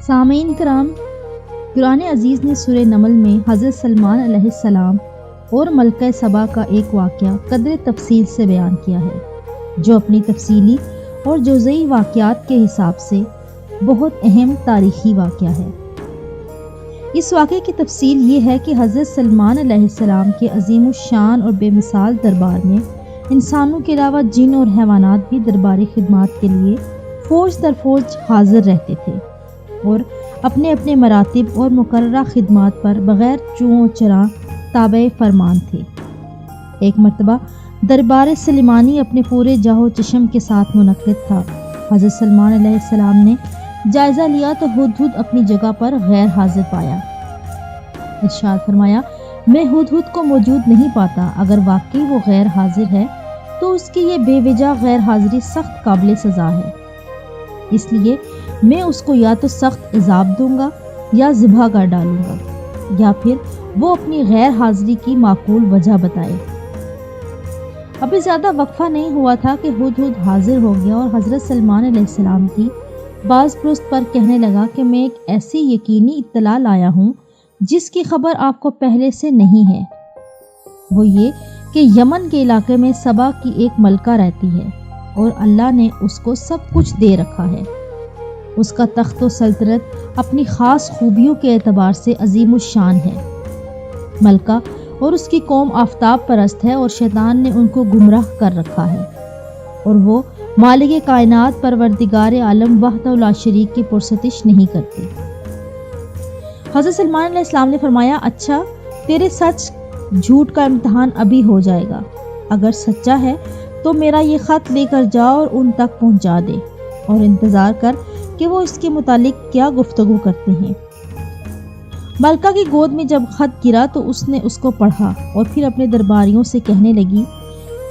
سامعین کرام، قرآن عزیز نے سورہ نمل میں حضرت سلمان علیہ السلام اور ملکہ سبا کا ایک واقعہ قدر تفصیل سے بیان کیا ہے، جو اپنی تفصیلی اور جزئی واقعات کے حساب سے بہت اہم تاریخی واقعہ ہے۔ اس واقعے کی تفصیل یہ ہے کہ حضرت سلمان علیہ السلام کے عظیم الشان اور بے مثال دربار میں انسانوں کے علاوہ جن اور حیوانات بھی درباری خدمات کے لیے فوج در فوج حاضر رہتے تھے اور اپنے اپنے مراتب اور مقررہ خدمات پر بغیر چوں چراں تابع فرمان تھے۔ ایک مرتبہ دربار سلیمانی اپنے پورے جاہ و چشم کے ساتھ منعقد تھا۔ حضرت سلمان علیہ السلام نے جائزہ لیا تو ہدہد اپنی جگہ پر غیر حاضر پایا۔ ارشاد فرمایا، میں ہدہد کو موجود نہیں پاتا، اگر واقعی وہ غیر حاضر ہے تو اس کی یہ بے وجہ غیر حاضری سخت قابل سزا ہے، اس لیے میں اس کو یا تو سخت عذاب دوں گا یا ذبح کر ڈالوں گا، یا پھر وہ اپنی غیر حاضری کی معقول وجہ بتائے۔ ابھی زیادہ وقفہ نہیں ہوا تھا کہ ہدہد حاضر ہو گیا اور حضرت سلمان علیہ السلام کی باز پرست پر کہنے لگا کہ میں ایک ایسی یقینی اطلاع لایا ہوں جس کی خبر آپ کو پہلے سے نہیں ہے۔ وہ یہ کہ یمن کے علاقے میں سبا کی ایک ملکہ رہتی ہے اور اللہ نے اس کو سب کچھ دے رکھا ہے۔ اس کا تخت و سلطنت اپنی خاص خوبیوں کے اعتبار سے عظیم الشان ہے۔ ملکہ اور اس کی قوم آفتاب پرست ہے اور شیطان نے ان کو گمراہ کر رکھا ہے، اور وہ مالک کائنات پروردگار عالم وحدہ لا شریک کی پرستش نہیں کرتے۔ حضرت سلمان علیہ السلام نے فرمایا، اچھا، تیرے سچ جھوٹ کا امتحان ابھی ہو جائے گا۔ اگر سچا ہے تو میرا یہ خط لے کر جا اور ان تک پہنچا دے، اور انتظار کر کہ وہ اس کے متعلق کیا گفتگو کرتے ہیں۔ ملکہ کی گود میں جب خط گرا تو اس نے اس کو پڑھا اور پھر اپنے درباریوں سے کہنے لگی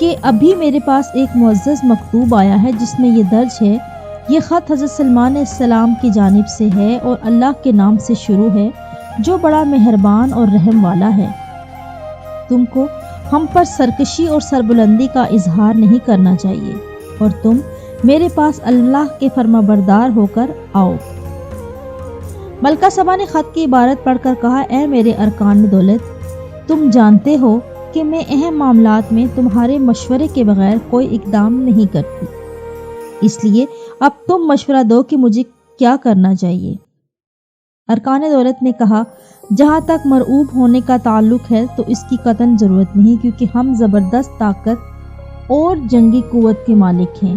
کہ ابھی میرے پاس ایک معزز مکتوب آیا ہے جس میں یہ درج ہے، یہ خط حضرت سلمان علیہ السلام کی جانب سے ہے اور اللہ کے نام سے شروع ہے جو بڑا مہربان اور رحم والا ہے۔ تم کو ہم پر سرکشی اور سربلندی کا اظہار نہیں کرنا چاہیے، اور تم میرے پاس اللہ کے فرما بردار ہو کر آؤ۔ ملکہ سبا نے خط کی عبارت پڑھ کر کہا، اے میرے ارکان دولت، تم جانتے ہو کہ میں اہم معاملات میں تمہارے مشورے کے بغیر کوئی اقدام نہیں کرتی، اس لیے اب تم مشورہ دو کہ مجھے کیا کرنا چاہیے۔ ارکان دولت نے کہا، جہاں تک مرعوب ہونے کا تعلق ہے تو اس کی قطعاً ضرورت نہیں، کیونکہ ہم زبردست طاقت اور جنگی قوت کے مالک ہیں۔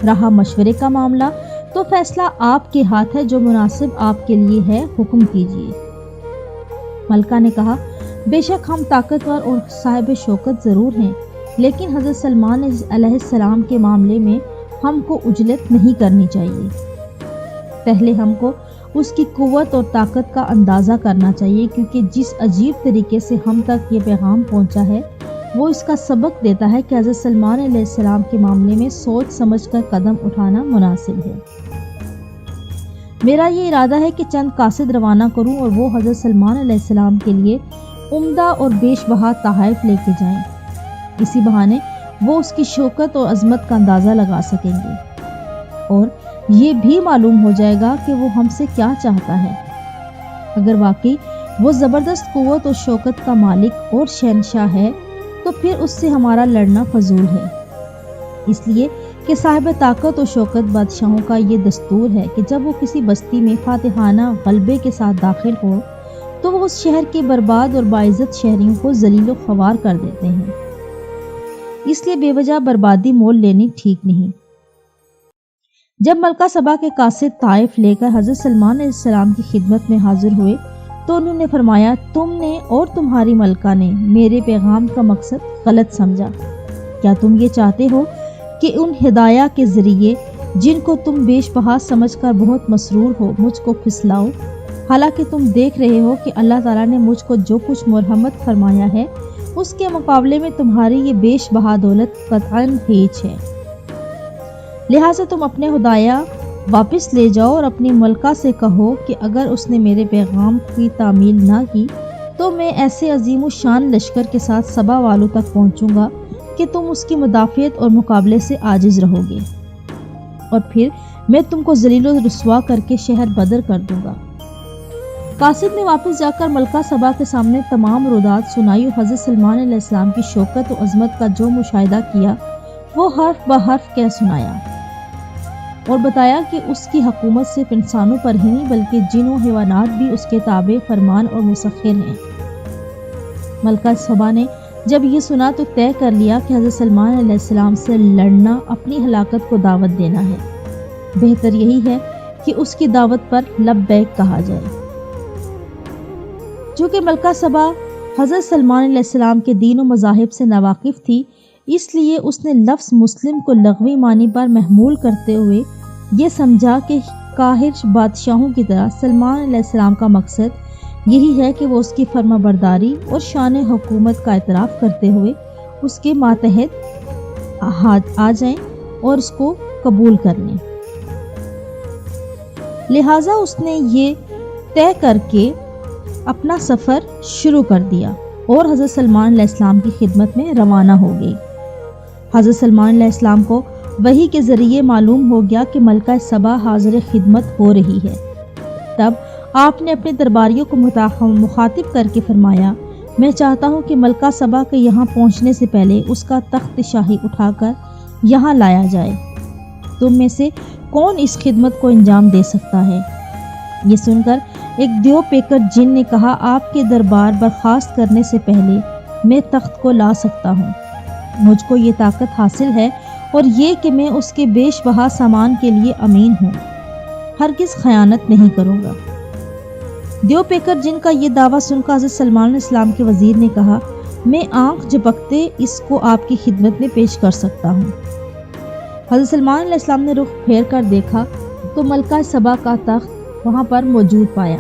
رہا مشورے کا معاملہ تو فیصلہ آپ کے ہاتھ ہے، جو مناسب آپ کے لیے ہے، حکم کیجیے۔ ملکہ نے کہا، بے شک ہم طاقتور اور صاحب شوکت ضرور ہیں، لیکن حضرت سلمان علیہ السلام کے معاملے میں ہم کو عجلت نہیں کرنی چاہیے۔ پہلے ہم کو اس کی قوت اور طاقت کا اندازہ کرنا چاہیے، کیونکہ جس عجیب طریقے سے ہم تک یہ پیغام پہنچا ہے وہ اس کا سبق دیتا ہے کہ حضرت سلمان علیہ السلام کے معاملے میں سوچ سمجھ کر قدم اٹھانا مناسب ہے۔ میرا یہ ارادہ ہے کہ چند قاصد روانہ کروں اور وہ حضرت سلمان علیہ السلام کے لیے عمدہ اور بیش بہا تحائف لے کے جائیں، اسی بہانے وہ اس کی شوکت اور عظمت کا اندازہ لگا سکیں گے، اور یہ بھی معلوم ہو جائے گا کہ وہ ہم سے کیا چاہتا ہے۔ اگر واقعی وہ زبردست قوت اور شوکت کا مالک اور شہنشاہ ہے تو پھر اس سے ہمارا لڑنا فضول ہے، اس لیے کہ صاحب طاقت و شوکت بادشاہوں کا یہ دستور ہے کہ جب وہ کسی بستی میں فاتحانہ غلبے کے ساتھ داخل ہو تو وہ اس شہر کے برباد اور باعزت شہریوں کو ذلیل و خوار کر دیتے ہیں، اس لیے بے وجہ بربادی مول لینی ٹھیک نہیں۔ جب ملکہ سبا کے قاصد طائف لے کر حضرت سلمان علیہ السلام کی خدمت میں حاضر ہوئے تو انہوں نے فرمایا، تم نے اور تمہاری ملکہ نے میرے پیغام کا مقصد غلط سمجھا۔ کیا تم یہ چاہتے ہو کہ ان ہدایہ کے ذریعے جن کو تم بیش بہا سمجھ کر بہت مسرور ہو مجھ کو پھسلاؤ، حالانکہ تم دیکھ رہے ہو کہ اللہ تعالیٰ نے مجھ کو جو کچھ مرحمت فرمایا ہے اس کے مقابلے میں تمہاری یہ بیش بہا دولت قطعاً ہیچ ہے۔ لہٰذا تم اپنے ہدایہ واپس لے جاؤ اور اپنی ملکہ سے کہو کہ اگر اس نے میرے پیغام کی تعمیل نہ کی تو میں ایسے عظیم الشان لشکر کے ساتھ سبا والوں تک پہنچوں گا کہ تم اس کی مدافعت اور مقابلے سے عاجز رہو گے، اور پھر میں تم کو ذلیل و رسوا کر کے شہر بدر کر دوں گا۔ قاصد نے واپس جا کر ملکہ سبا کے سامنے تمام رودات سنائی اور حضرت سلمان علیہ السلام کی شوکت و عظمت کا جو مشاہدہ کیا وہ حرف بحرف کہہ سنایا اور بتایا کہ اس کی حکومت صرف انسانوں پر ہی نہیں بلکہ جن و حیوانات بھی اس کے تابع فرمان اور مسخر ہیں۔ ملکہ سبا نے جب یہ سنا تو طے کر لیا کہ حضرت سلمان علیہ السلام سے لڑنا اپنی ہلاکت کو دعوت دینا ہے، بہتر یہی ہے کہ اس کی دعوت پر لبیک کہا جائے۔ چونکہ ملکہ سبا حضرت سلمان علیہ السلام کے دین و مذاہب سے ناواقف تھی، اس لیے اس نے لفظ مسلم کو لغوی معنی پر محمول کرتے ہوئے یہ سمجھا کہ قاہر بادشاہوں کی طرح سلمان علیہ السلام کا مقصد یہی ہے کہ وہ اس کی فرما برداری اور شان حکومت کا اعتراف کرتے ہوئے اس کے ماتحت آ جائیں اور اس کو قبول کر لیں۔ لہٰذا اس نے یہ طے کر کے اپنا سفر شروع کر دیا اور حضرت سلمان علیہ السلام کی خدمت میں روانہ ہو گئی۔ حضرت سلمان علیہ السلام کو وحی کے ذریعے معلوم ہو گیا کہ ملکہ سبا حاضر خدمت ہو رہی ہے۔ تب آپ نے اپنے درباریوں کو مخاطب کر کے فرمایا، میں چاہتا ہوں کہ ملکہ سبا کے یہاں پہنچنے سے پہلے اس کا تخت شاہی اٹھا کر یہاں لایا جائے۔ تم میں سے کون اس خدمت کو انجام دے سکتا ہے؟ یہ سن کر ایک دیو پیکر جن نے کہا، آپ کے دربار برخاست کرنے سے پہلے میں تخت کو لا سکتا ہوں۔ مجھ کو یہ طاقت حاصل ہے اور یہ کہ میں اس کے بیش بہا سامان کے لیے امین ہوں، ہرگز خیانت نہیں کروں گا۔ دیو پیکر جن کا یہ دعویٰ سن کر حضرت سلمان علیہ السلام کے وزیر نے کہا، میں آنکھ جھپکتے اس کو آپ کی خدمت میں پیش کر سکتا ہوں۔ حضرت سلمان علیہ السلام نے رخ پھیر کر دیکھا تو ملکہ سبا کا تخت وہاں پر موجود پایا۔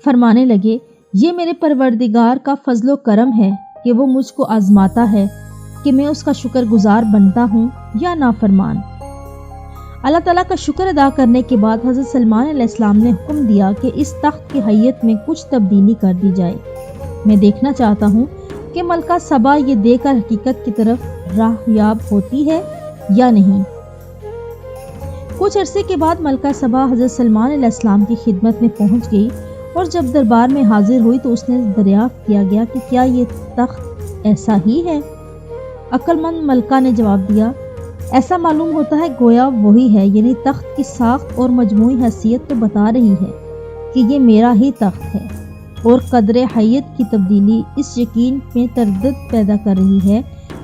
فرمانے لگے، یہ میرے پروردگار کا فضل و کرم ہے کہ وہ مجھ کو آزماتا ہے کہ میں اس کا شکر گزار بنتا ہوں یا نافرمان۔ اللہ تعالیٰ کا شکر ادا کرنے کے بعد حضرت سلمان علیہ السلام نے حکم دیا کہ اس تخت کی حیت میں کچھ تبدیلی کر دی جائے۔ میں دیکھنا چاہتا ہوں کہ ملکہ سبا یہ دے کر حقیقت کی طرف راہ یاب ہوتی ہے یا نہیں۔ کچھ عرصے کے بعد ملکہ سبا حضرت سلمان علیہ السلام کی خدمت میں پہنچ گئی اور جب دربار میں حاضر ہوئی تو اس نے دریافت کیا گیا کہ کیا یہ تخت ایسا ہی ہے؟ عقل مند ملکہ نے جواب دیا، ایسا معلوم ہوتا ہے گویا وہی ہے، یعنی تخت کی ساخت اور مجموعی حیثیت تو بتا رہی ہے کہ یہ میرا ہی تخت ہے، اور قدر حیت کی تبدیلی اس یقین میں تردد پیدا کر رہی ہے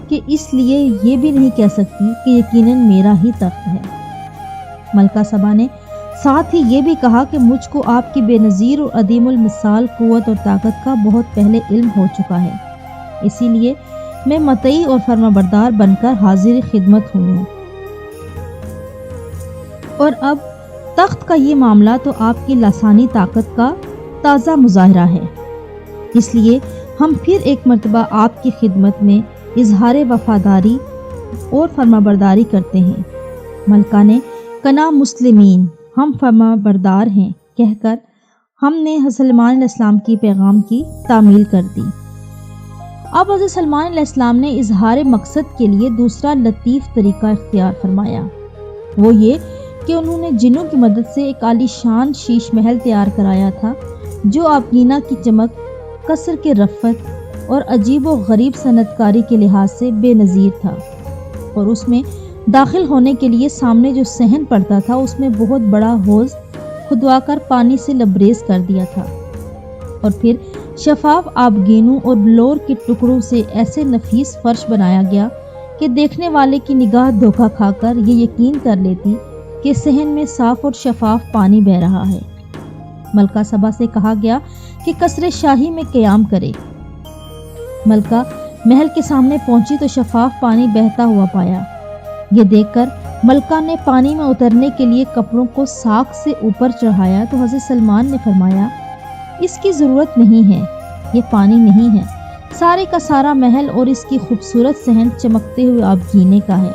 کہ اس لیے یہ بھی نہیں کہہ سکتی کہ یقیناً میرا ہی تخت ہے۔ ملکہ سبا نے ساتھ ہی یہ بھی کہا کہ مجھ کو آپ کی بے نظیر اور عدیم المثال قوت اور طاقت کا بہت پہلے علم ہو چکا ہے، اسی لیے میں مطیع اور فرما بردار بن کر حاضر خدمت ہوئی ہوں، اور اب تخت کا یہ معاملہ تو آپ کی لسانی طاقت کا تازہ مظاہرہ ہے، اس لیے ہم پھر ایک مرتبہ آپ کی خدمت میں اظہار وفاداری اور فرما برداری کرتے ہیں۔ ملکہ نے کنا مسلمین، ہم فرما بردار ہیں کہہ کر ہم نے حضرت سلمان علیہ السلام کی پیغام کی تعمیل کر دی۔ اب حضرت سلمان علیہ السلام نے اظہار مقصد کے لیے دوسرا لطیف طریقہ اختیار فرمایا، وہ یہ کہ انہوں نے جنوں کی مدد سے ایک عالی شان شیش محل تیار کرایا تھا جو آبگینہ کی چمک، قصر کے رفت اور عجیب و غریب صنعت کاری کے لحاظ سے بے نظیر تھا، اور اس میں داخل ہونے کے لیے سامنے جو صحن پڑتا تھا اس میں بہت بڑا حوض کھدوا کر پانی سے لبریز کر دیا تھا، اور پھر شفاف آبگینوں اور بلور کے ٹکڑوں سے ایسے نفیس فرش بنایا گیا کہ دیکھنے والے کی نگاہ دھوکہ کھا کر یہ یقین کر لیتی کہ صحن میں صاف اور شفاف پانی بہہ رہا ہے۔ ملکہ سبا سے کہا گیا کہ قصر شاہی میں قیام کرے۔ ملکہ محل کے سامنے پہنچی تو شفاف پانی بہتا ہوا پایا۔ یہ دیکھ کر ملکہ نے پانی میں اترنے کے لیے کپڑوں کو ساکھ سے اوپر چڑھایا تو حضرت سلمان نے فرمایا، اس کی ضرورت نہیں ہے، یہ پانی نہیں ہے، سارے کا سارا محل اور اس کی خوبصورت صحن چمکتے ہوئے آبگینے کا ہے۔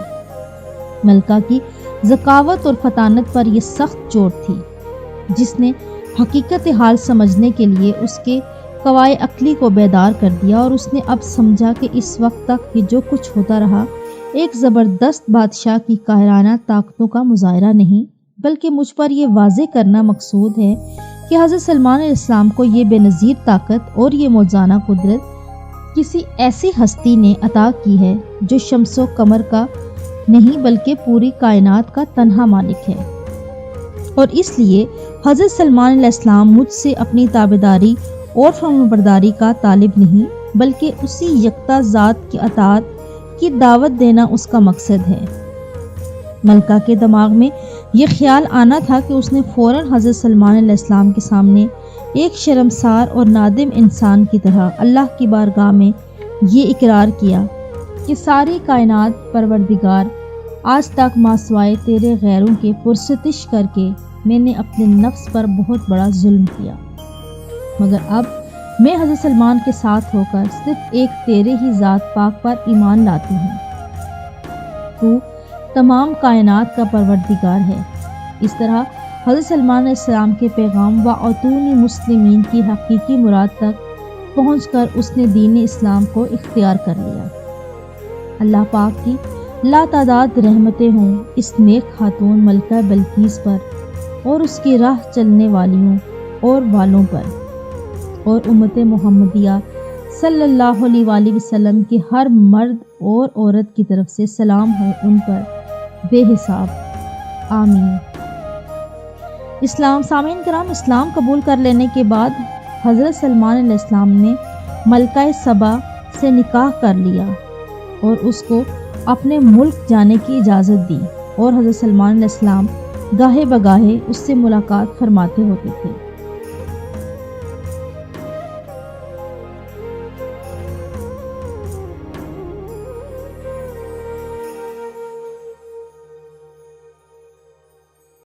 ملکہ کی ذکاوت اور فطانت پر یہ سخت چوٹ تھی، جس نے حقیقت حال سمجھنے کے لیے اس کے قوائے عقلی کو بیدار کر دیا، اور اس نے اب سمجھا کہ اس وقت تک یہ جو کچھ ہوتا رہا ایک زبردست بادشاہ کی قاہرانہ طاقتوں کا مظاہرہ نہیں، بلکہ مجھ پر یہ واضح کرنا مقصود ہے کہ حضرت سلمان علیہ السلام کو یہ بے نظیر طاقت اور یہ موزانہ قدرت کسی ایسی ہستی نے عطا کی ہے جو شمس و قمر کا نہیں بلکہ پوری کائنات کا تنہا مالک ہے، اور اس لیے حضرت سلمان علیہ السلام مجھ سے اپنی تابعداری اور فرمانبرداری کا طالب نہیں بلکہ اسی یکتا ذات کی اطاعت کی دعوت دینا اس کا مقصد ہے۔ ملکہ کے دماغ میں یہ خیال آنا تھا کہ اس نے فوراً حضرت سلمان علیہ السلام کے سامنے ایک شرمسار اور نادم انسان کی طرح اللہ کی بارگاہ میں یہ اقرار کیا کہ ساری کائنات پروردگار، آج تک ماسوائے تیرے غیروں کے پرستش کر کے میں نے اپنے نفس پر بہت بڑا ظلم کیا، مگر اب میں حضرت سلمان کے ساتھ ہو کر صرف ایک تیرے ہی ذات پاک پر ایمان لاتی ہوں۔ تو تمام کائنات کا پروردگار ہے۔ اس طرح حضرت سلمان علیہ السلام کے پیغام وَأَتُونِي مسلمین کی حقیقی مراد تک پہنچ کر اس نے دین اسلام کو اختیار کر لیا۔ اللہ پاک کی لاتعداد رحمتیں ہوں اس نیک خاتون ملکہ بلقیس پر اور اس کی راہ چلنے والیوں اور والوں پر، اور امت محمدیہ صلی اللہ علیہ وآلہ وسلم کے ہر مرد اور عورت کی طرف سے سلام ہو ان پر بے حساب، آمین۔ سامعین کرام، اسلام قبول کر لینے کے بعد حضرت سلمان علیہ السلام نے ملکہ سبا سے نکاح کر لیا اور اس کو اپنے ملک جانے کی اجازت دی، اور حضرت سلمان علیہ السلام گاہے بگاہے اس سے ملاقات فرماتے ہوتے تھے۔